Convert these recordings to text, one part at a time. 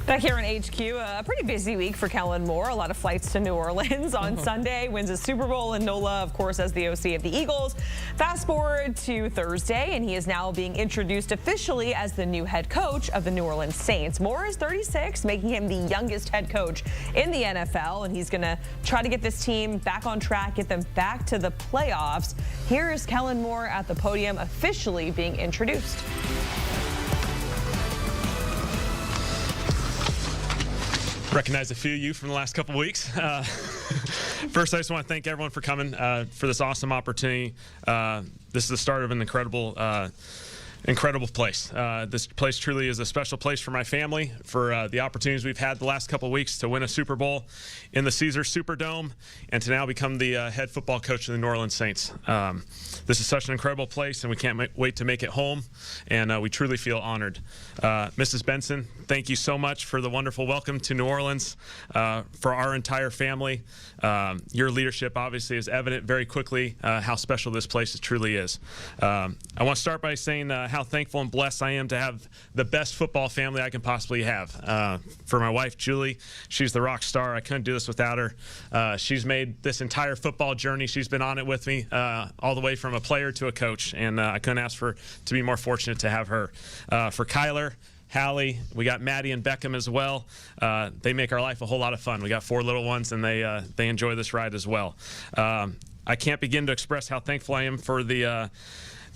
Back here in HQ, a pretty busy week for Kellen Moore. A lot of flights to New Orleans on Sunday. Wins a Super Bowl in NOLA, of course, as the OC of the Eagles. Fast forward to Thursday, and he is now being introduced officially as the new head coach of the New Orleans Saints. Moore is 36, making him the youngest head coach in the NFL, and he's going to try to get this team back on track, get them back to the playoffs. Here is Kellen Moore at the podium officially being introduced. Recognize a few of you from the last couple of weeks. First, I just want to thank everyone for coming for this awesome opportunity. This is the start of an incredible place. This place truly is a special place for my family, for the opportunities we've had the last couple of weeks to win a Super Bowl in the Caesars Superdome and to now become the head football coach of the New Orleans Saints. This is such an incredible place, and we can't wait to make it home, and we truly feel honored. Mrs. Benson, thank you so much for the wonderful welcome to New Orleans, for our entire family. Your leadership obviously is evident very quickly how special this place truly is. I want to start by saying how thankful and blessed I am to have the best football family I can possibly have. For my wife, Julie, she's the rock star. I couldn't do this without her. She's made this entire football journey. She's been on it with me all the way from a player to a coach, and I couldn't ask to be more fortunate to have her. For Kyler, Hallie, we got Maddie and Beckham as well. They make our life a whole lot of fun. We got 4 little ones, and they enjoy this ride as well. I can't begin to express how thankful I am for the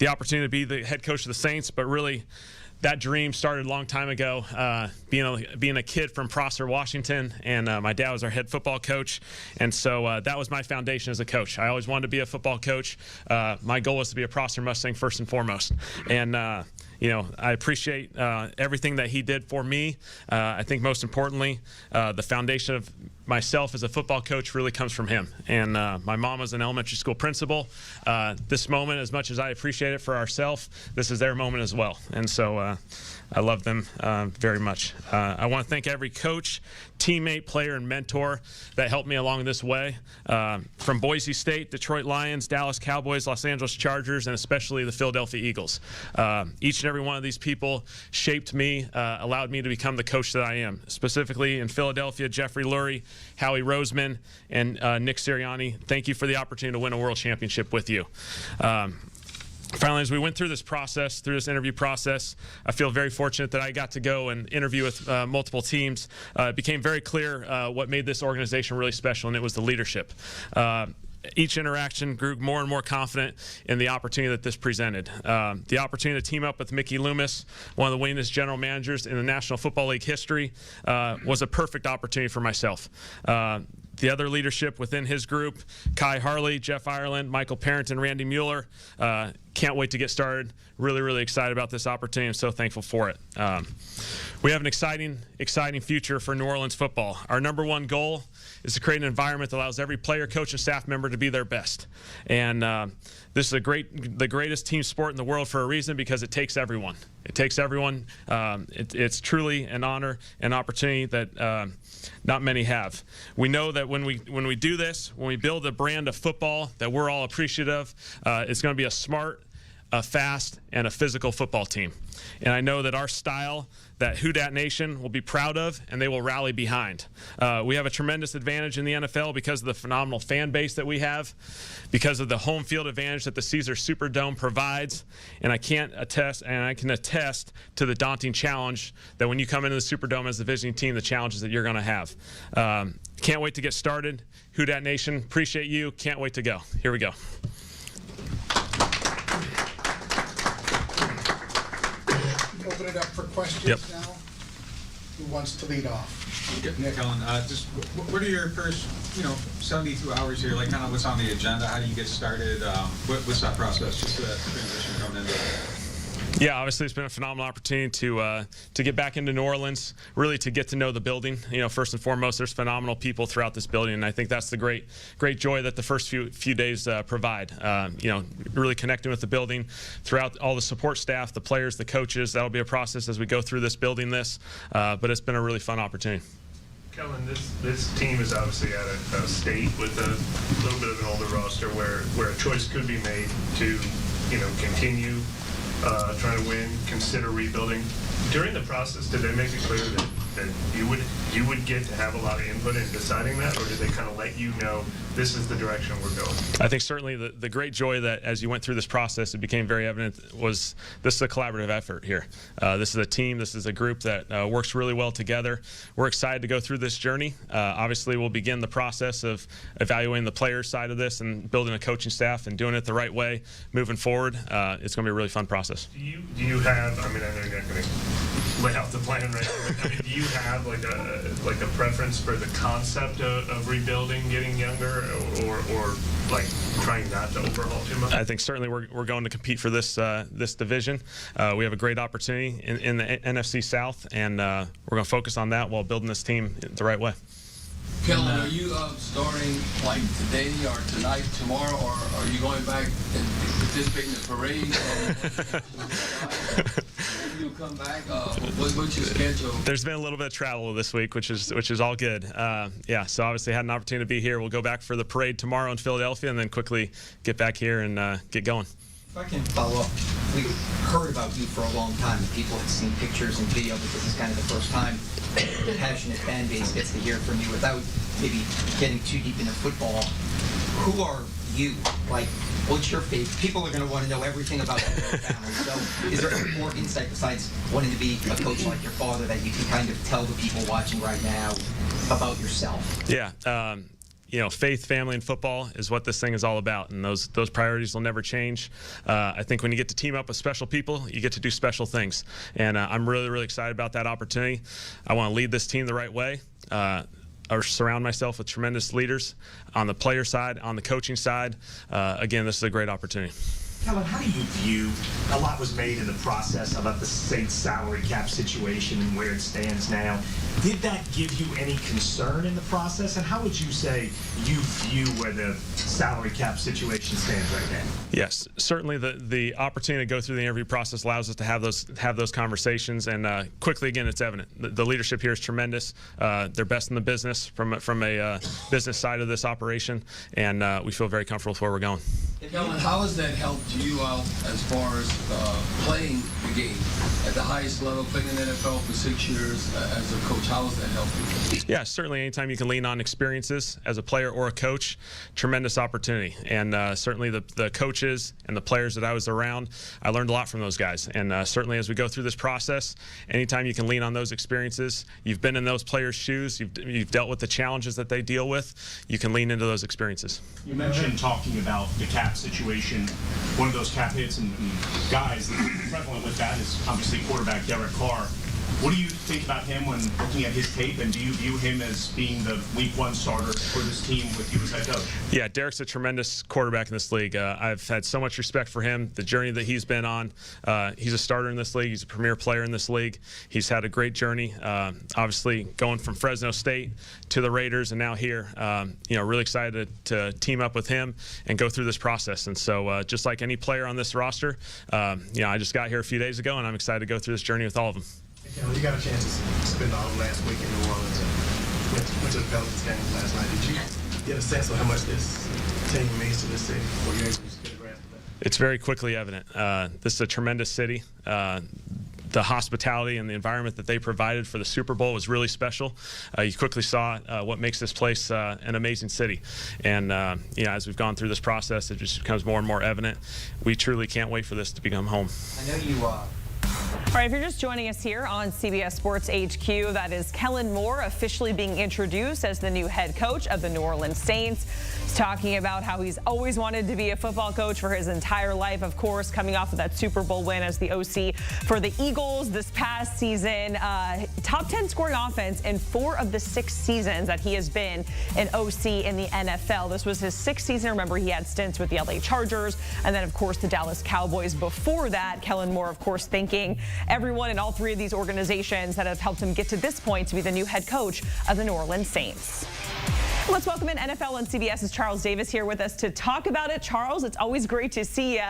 opportunity to be the head coach of the Saints, but really that dream started a long time ago, being a kid from Prosser, Washington, and my dad was our head football coach, and so that was my foundation as a coach. I always wanted to be a football coach. My goal was to be a Prosser Mustang first and foremost, and I appreciate everything that he did for me. I think most importantly, the foundation of myself as a football coach really comes from him. And my mom was an elementary school principal. This moment, as much as I appreciate it for ourselves, this is their moment as well. And so I love them very much. I want to thank every coach, teammate, player, and mentor that helped me along this way. From Boise State, Detroit Lions, Dallas Cowboys, Los Angeles Chargers, and especially the Philadelphia Eagles. Each and every one of these people shaped me, allowed me to become the coach that I am. Specifically in Philadelphia, Jeffrey Lurie, Howie Roseman, and Nick Sirianni. Thank you for the opportunity to win a world championship with you. Finally, as we went through this process, through this interview process, I feel very fortunate that I got to go and interview with multiple teams. It became very clear what made this organization really special, and it was the leadership. Each interaction grew more and more confident in the opportunity that this presented. The opportunity to team up with Mickey Loomis, one of the winningest general managers in the National Football League history, was a perfect opportunity for myself. The other leadership within his group, Kai Harley, Jeff Ireland, Michael Parent, and Randy Mueller, can't wait to get started. Really, really excited about this opportunity. I'm so thankful for it. We have an exciting future for New Orleans football. Our #1 goal is to create an environment that allows every player, coach, and staff member to be their best. And this is the greatest team sport in the world for a reason, because it takes everyone. It takes everyone. It's truly an honor and opportunity that not many have. We know that when we do this, when we build a brand of football that we're all appreciative of, it's going to be a smart, a fast, and a physical football team. And I know that our style, that Who Dat Nation will be proud of, and they will rally behind. We have a tremendous advantage in the NFL because of the phenomenal fan base that we have, because of the home field advantage that the Caesars Superdome provides, and I can attest to the daunting challenge that when you come into the Superdome as the visiting team, the challenges that you're going to have. Can't wait to get started. Who Dat Nation, appreciate you. Can't wait to go. Here we go. Open it up for questions now. Who wants to lead off? Nick, Kellen, just what are your first, 72 hours here? Like, kind of what's on the agenda? How do you get started? What's that process? Just that transition coming into it. Yeah, obviously it's been a phenomenal opportunity to get back into New Orleans, really to get to know the building. First and foremost, there's phenomenal people throughout this building, and I think that's the great joy that the first few days provide. Really connecting with the building, throughout all the support staff, the players, the coaches. That'll be a process as we go through this building but it's been a really fun opportunity. Kellen, this team is obviously at a state with a little bit of an older roster where a choice could be made to continue trying to win, consider rebuilding. During the process, did they make it clear that you would get to have a lot of input in deciding that, or did they kind of let you know this is the direction we're going? I think certainly the great joy that as you went through this process, it became very evident was this is a collaborative effort here. This is a team, this is a group that works really well together. We're excited to go through this journey. Obviously, we'll begin the process of evaluating the player side of this and building a coaching staff and doing it the right way moving forward. It's going to be a really fun process. Do you have, I mean, I know you're not going to lay out the plan right now, but I mean, do you have like a preference for the concept of rebuilding, getting younger, or like trying not to overhaul too much? I think certainly we're going to compete for this this division. We have a great opportunity in the NFC South, and we're going to focus on that while building this team the right way. Kellen, are you starting like today or tonight, tomorrow, or are you going back and participating in the parade? You come back. What's your schedule? There's been a little bit of travel this week, which is all good. Yeah, so obviously had an opportunity to be here. We'll go back for the parade tomorrow in Philadelphia, and then quickly get back here and get going. If I can follow up, we've heard about you for a long time. People have seen pictures and video, but this is kind of the first time the passionate fan base gets to hear from you without maybe getting too deep into football. Who are you? Like, what's your favorite? People are going to want to know everything about your family. So is there any more insight besides wanting to be a coach like your father that you can kind of tell the people watching right now about yourself? Yeah. You know, faith, family, and football is what this thing is all about, and those priorities will never change. I think when you get to team up with special people, you get to do special things, and I'm really, really excited about that opportunity. I want to lead this team the right way. Or surround myself with tremendous leaders on the player side, on the coaching side. Again, this is a great opportunity. Kellen, how do you view, a lot was made in the process about the Saints salary cap situation and where it stands now. Did that give you any concern in the process? And how would you say you view where the salary cap situation stands right now? Yes, certainly the opportunity to go through the interview process allows us to have those conversations, and quickly, again, it's evident. The leadership here is tremendous. They're best in the business from a business side of this operation, and we feel very comfortable with where we're going. Kellen, how has that helped you out as far as playing the game at the highest level, playing in the NFL for 6 years as a coach? How has that helped you? Yeah, certainly anytime you can lean on experiences as a player or a coach, tremendous opportunity. And certainly the coaches and the players that I was around, I learned a lot from those guys. And certainly as we go through this process, anytime you can lean on those experiences, you've been in those players' shoes, you've dealt with the challenges that they deal with, you can lean into those experiences. You mentioned talking about the cap situation. One of those cap hits and guys prevalent with that is obviously quarterback Derek Carr. What do you think about him when looking at his tape, and do you view him as being the week one starter for this team with you as head coach? Yeah, Derek's a tremendous quarterback in this league. I've had so much respect for him, the journey that he's been on. He's a starter in this league. He's a premier player in this league. He's had a great journey, obviously going from Fresno State to the Raiders and now here. You know, really excited to team up with him and go through this process. And so just like any player on this roster, you know, I just got here a few days ago, and I'm excited to go through this journey with all of them. You got a chance to spend all of last week in New Orleans and went to the Pelicans game last night. Did you get a sense of how much this team means to this city? Or you able to just get a grasp of that? It's very quickly evident. This is a tremendous city. The hospitality and the environment that they provided for the Super Bowl was really special. You quickly saw what makes this place an amazing city. And you know, as we've gone through this process, it just becomes more and more evident. We truly can't wait for this to become home. I know you All right, if you're just joining us here on CBS Sports HQ, that is Kellen Moore officially being introduced as the new head coach of the New Orleans Saints. He's talking about how he's always wanted to be a football coach for his entire life, of course, coming off of that Super Bowl win as the OC for the Eagles this past season. Top 10 scoring offense in 4 of the 6 seasons that he has been an OC in the NFL. This was his 6th season. Remember, he had stints with the LA Chargers and then, of course, the Dallas Cowboys before that. Kellen Moore, of course, thanking everyone in all 3 of these organizations that have helped him get to this point to be the new head coach of the New Orleans Saints. Let's welcome in NFL on CBS's Charles Davis here with us to talk about it. Charles, it's always great to see you.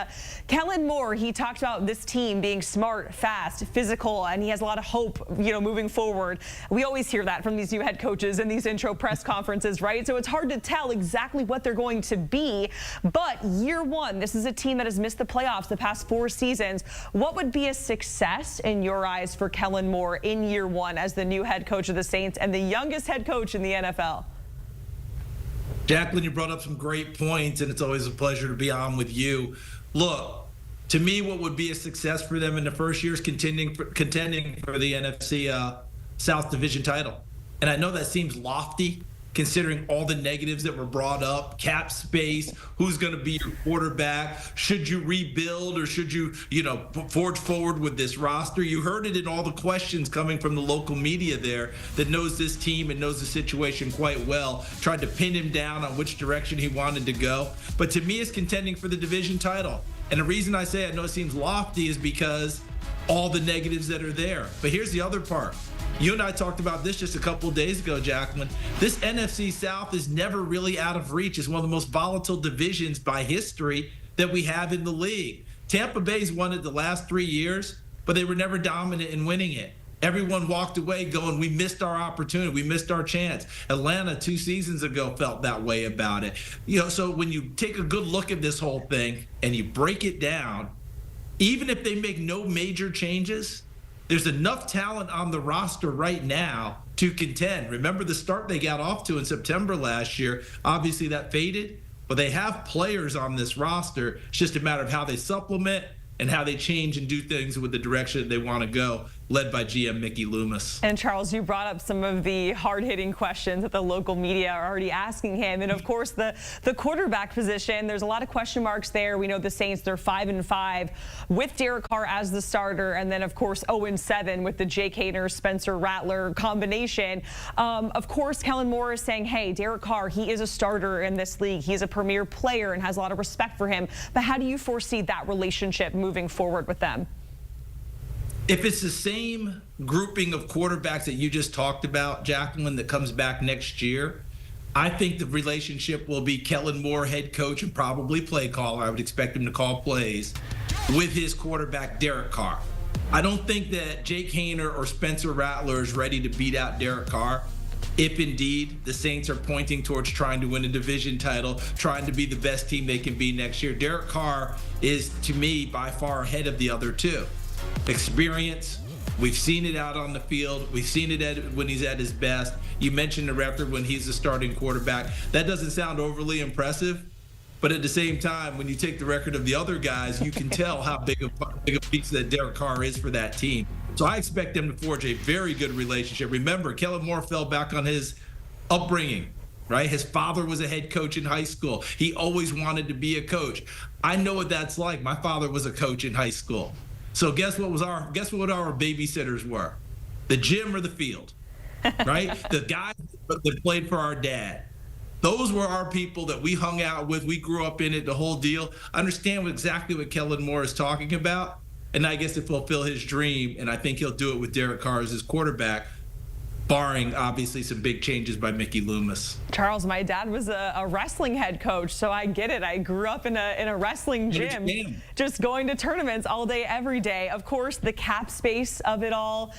Kellen Moore, he talked about this team being smart, fast, physical, and he has a lot of hope, moving forward. We always hear that from these new head coaches in these intro press conferences, right? So it's hard to tell exactly what they're going to be. But year one, this is a team that has missed the playoffs the past 4 seasons. What would be a success in your eyes for Kellen Moore in year one as the new head coach of the Saints and the youngest head coach in the NFL? Jacqueline, you brought up some great points, and it's always a pleasure to be on with you. Look, to me, what would be a success for them in the first year is contending for the NFC South Division title. And I know that seems lofty, considering all the negatives that were brought up, cap space, who's going to be your quarterback, should you rebuild or should you, forge forward with this roster? You heard it in all the questions coming from the local media there that knows this team and knows the situation quite well, tried to pin him down on which direction he wanted to go. But to me, it's contending for the division title. And the reason I say I know it seems lofty is because all the negatives that are there. But here's the other part. You and I talked about this just a couple of days ago, Jacqueline. This NFC South is never really out of reach. It's one of the most volatile divisions by history that we have in the league. Tampa Bay's won it the last 3 years, but they were never dominant in winning it. Everyone walked away going, we missed our opportunity. We missed our chance. Atlanta 2 seasons ago felt that way about it. So when you take a good look at this whole thing and you break it down, even if they make no major changes, there's enough talent on the roster right now to contend. Remember the start they got off to in September last year. Obviously that faded, but they have players on this roster. It's just a matter of how they supplement and how they change and do things with the direction that they want to go, led by GM Mickey Loomis. And Charles, you brought up some of the hard-hitting questions that the local media are already asking him. And of course, the quarterback position, there's a lot of question marks there. We know the Saints, they're 5-5 with Derek Carr as the starter. And then, of course, 0-7 with the Jake Haener, Spencer Rattler combination. Of course, Kellen Moore is saying, hey, Derek Carr, he is a starter in this league. He's a premier player and has a lot of respect for him. But how do you foresee that relationship moving forward with them? If it's the same grouping of quarterbacks that you just talked about, Jacqueline, that comes back next year, I think the relationship will be Kellen Moore, head coach and probably play caller. I would expect him to call plays with his quarterback, Derek Carr. I don't think that Jake Haener or Spencer Rattler is ready to beat out Derek Carr. If indeed the Saints are pointing towards trying to win a division title, trying to be the best team they can be next year, Derek Carr is, to me, by far ahead of the other two. Experience, we've seen it out on the field. We've seen it when he's at his best. You mentioned the record when he's the starting quarterback. That doesn't sound overly impressive, but at the same time, when you take the record of the other guys, you can tell how big a piece that Derek Carr is for that team. So I expect them to forge a very good relationship. Remember, Kellen Moore fell back on his upbringing, right? His father was a head coach in high school. He always wanted to be a coach. I know what that's like. My father was a coach in high school. So guess what our babysitters were? The gym or the field, right? The guys that played for our dad. Those were our people that we hung out with. We grew up in it, the whole deal. I understand exactly what Kellen Moore is talking about, and I guess to fulfill his dream, and I think he'll do it with Derek Carr as his quarterback, barring obviously some big changes by Mickey Loomis. Charles, my dad was a wrestling head coach, so I get it. I grew up in a wrestling gym, just going to tournaments all day, every day. Of course, the cap space of it all.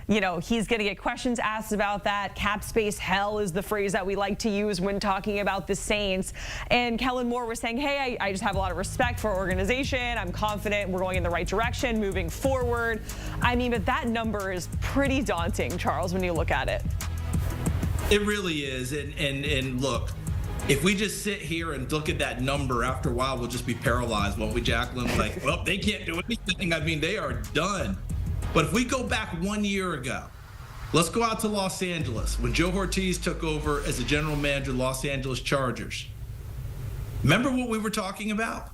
He's going to get questions asked about that. Cap space hell is the phrase that we like to use when talking about the Saints. And Kellen Moore was saying, hey, I just have a lot of respect for our organization. I'm confident we're going in the right direction moving forward. I mean, but that number is pretty daunting, Charles, when you look at it. It really is. And look, if we just sit here and look at that number, after a while, we'll just be paralyzed, won't we, Jacqueline? Like, well, they can't do anything. I mean, they are done. But if we go back 1 year ago, let's go out to Los Angeles when Joe Ortiz took over as the general manager of the Los Angeles Chargers. Remember what we were talking about?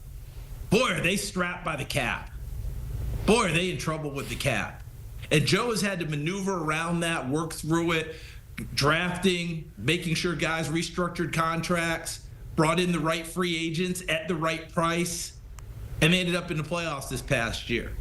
Boy, are they strapped by the cap. Boy, are they in trouble with the cap. And Joe has had to maneuver around that, work through it, drafting, making sure guys restructured contracts, brought in the right free agents at the right price, and they ended up in the playoffs this past year.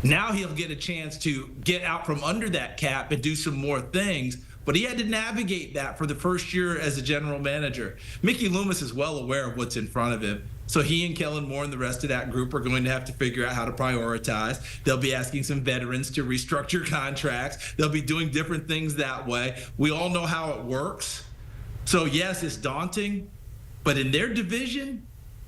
Now he'll get a chance to get out from under that cap and do some more things. but he had to navigate that for the first year as a general manager. Mickey Loomis is well aware of what's in front of him. So he and Kellen Moore and the rest of that group are going to have to figure out how to prioritize. They'll be asking some veterans to restructure contracts. They'll be doing different things that way. We all know how it works. So yes, it's daunting, but in their division,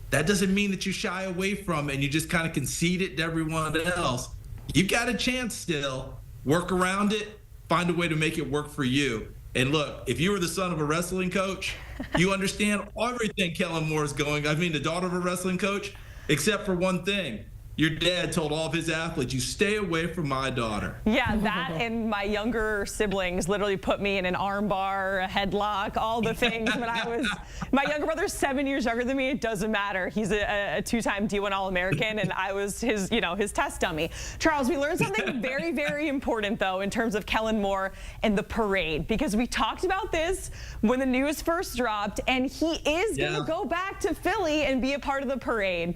that doesn't mean that you shy away from it and you just kind of concede it to everyone else. You've got a chance still. Work around it, find a way to make it work for you. And look, if you were the son of a wrestling coach, you understand everything Kellen Moore is going. I mean, the daughter of a wrestling coach, except for one thing. Your dad told all of his athletes, you stay away from my daughter. Yeah, that and my younger siblings literally put me in an arm bar, a headlock, all the things when I was, my younger brother's 7 years younger than me. It doesn't matter. He's a two-time D1 All-American, and I was his test dummy. Charles, we learned something very, very important, though, in terms of Kellen Moore and the parade, because we talked about this when the news first dropped, and he is going to go back to Philly and be a part of the parade.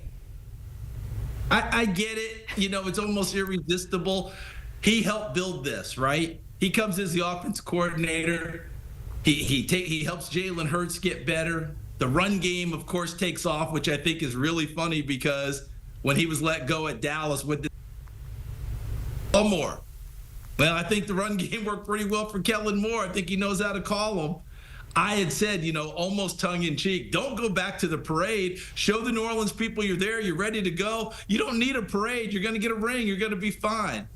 I get it. You know, it's almost irresistible. He helped build this, right? He comes as the offense coordinator. He helps Jalen Hurts get better. The run game, of course, takes off, which I think is really funny because when he was let go at Dallas with Moore. Well, I think the run game worked pretty well for Kellen Moore. I think he knows how to call him. I had said, you know, almost tongue-in-cheek, don't go back to the parade. Show the New Orleans people you're there. You're ready to go. You don't need a parade. You're going to get a ring. You're going to be fine.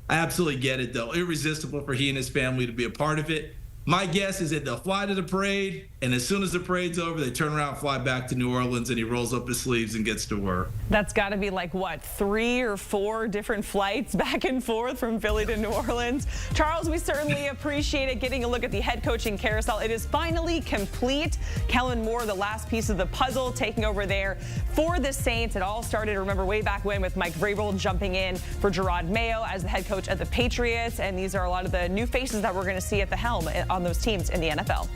I absolutely get it, though. Irresistible for he and his family to be a part of it. My guess is that they'll fly to the parade, and as soon as the parade's over, they turn around, fly back to New Orleans, and he rolls up his sleeves and gets to work. That's got to be like, what, 3 or 4 different flights back and forth from Philly to New Orleans? Charles, we certainly appreciate it, getting a look at the head coaching carousel. It is finally complete. Kellen Moore, the last piece of the puzzle, taking over there for the Saints. It all started, remember, way back when with Mike Vrabel jumping in for Gerard Mayo as the head coach of the Patriots, and these are a lot of the new faces that we're going to see at the helm on those teams in the NFL.